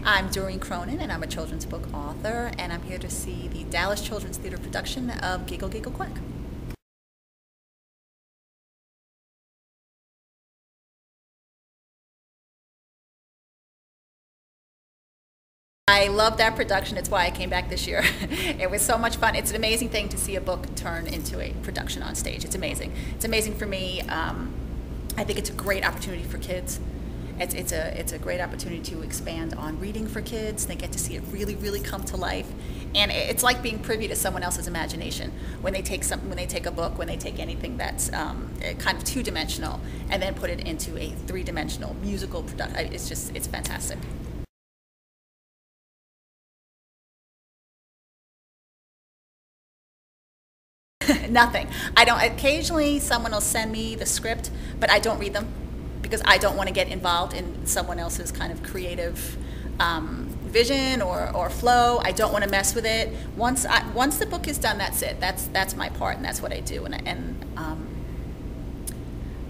I'm Doreen Cronin, and I'm a children's book author, and I'm here to see the Dallas Children's Theater production of Giggle, Giggle, Quack. I love that production. It's why I came back this year. It was so much fun. It's an amazing thing to see a book turn into a production on stage. It's amazing. It's amazing for me. I think it's a great opportunity for kids. It's a great opportunity to expand on reading for kids. They get to see it really come to life, and it's like being privy to someone else's imagination when they take a book, when they take anything that's kind of two-dimensional and then put it into a three-dimensional musical production. It's fantastic. Nothing. I don't. Occasionally, someone will send me the script, but I don't read them because I don't want to get involved in someone else's kind of creative vision or flow. I don't want to mess with it. Once the book is done, that's it. That's my part, and that's what I do. And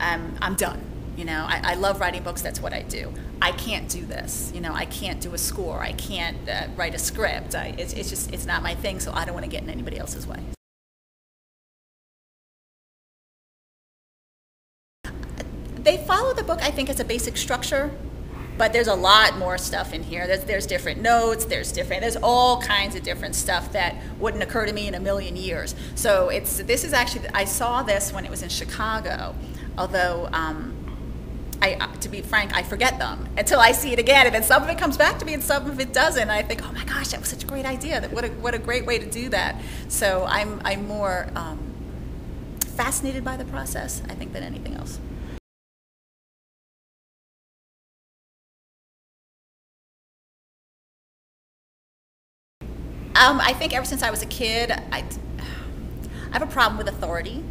I'm done. You know, I love writing books. That's what I do. I can't do this. You know, I can't do a score. I can't write a script. It's not my thing. So I don't want to get in anybody else's way. They follow the book, I think, as a basic structure, but there's a lot more stuff in here. There's different notes, there's all kinds of different stuff that wouldn't occur to me in a million years. So this is actually, I saw this when it was in Chicago, although to be frank, I forget them until I see it again, and then some of it comes back to me and some of it doesn't. And I think, oh my gosh, that was such a great idea. What a great way to do that. So I'm more fascinated by the process, I think, than anything else. I think ever since I was a kid, I have a problem with authority,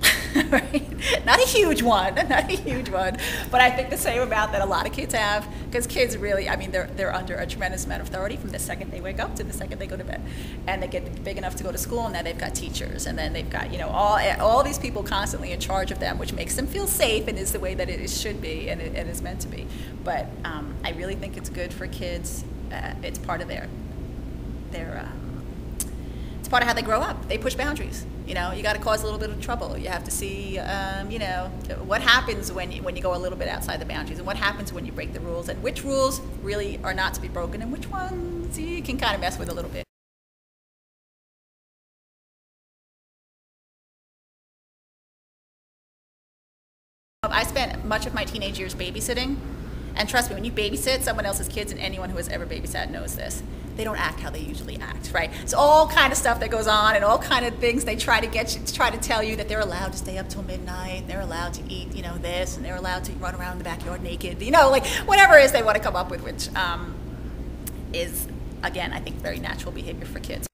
right? Not a huge one, but I think the same amount that a lot of kids have, because kids really, I mean, they're under a tremendous amount of authority from the second they wake up to the second they go to bed. And they get big enough to go to school, and then they've got teachers, and then they've got, you know, all these people constantly in charge of them, which makes them feel safe and is the way that it should be and it is meant to be. But I really think it's good for kids. It's part of it's part of how they grow up. They push boundaries. You know, you got to cause a little bit of trouble. You have to see, you know, what happens when you go a little bit outside the boundaries, and what happens when you break the rules, and which rules really are not to be broken, and which ones you can kind of mess with a little bit. I spent much of my teenage years babysitting, and trust me, when you babysit someone else's kids, and anyone who has ever babysat knows this, they don't act how they usually act, right? So all kind of stuff that goes on, and all kind of things they try to tell you that they're allowed to stay up till midnight, they're allowed to eat, you know, this, and they're allowed to run around in the backyard naked, you know, like whatever it is they want to come up with, which is, again, I think very natural behavior for kids.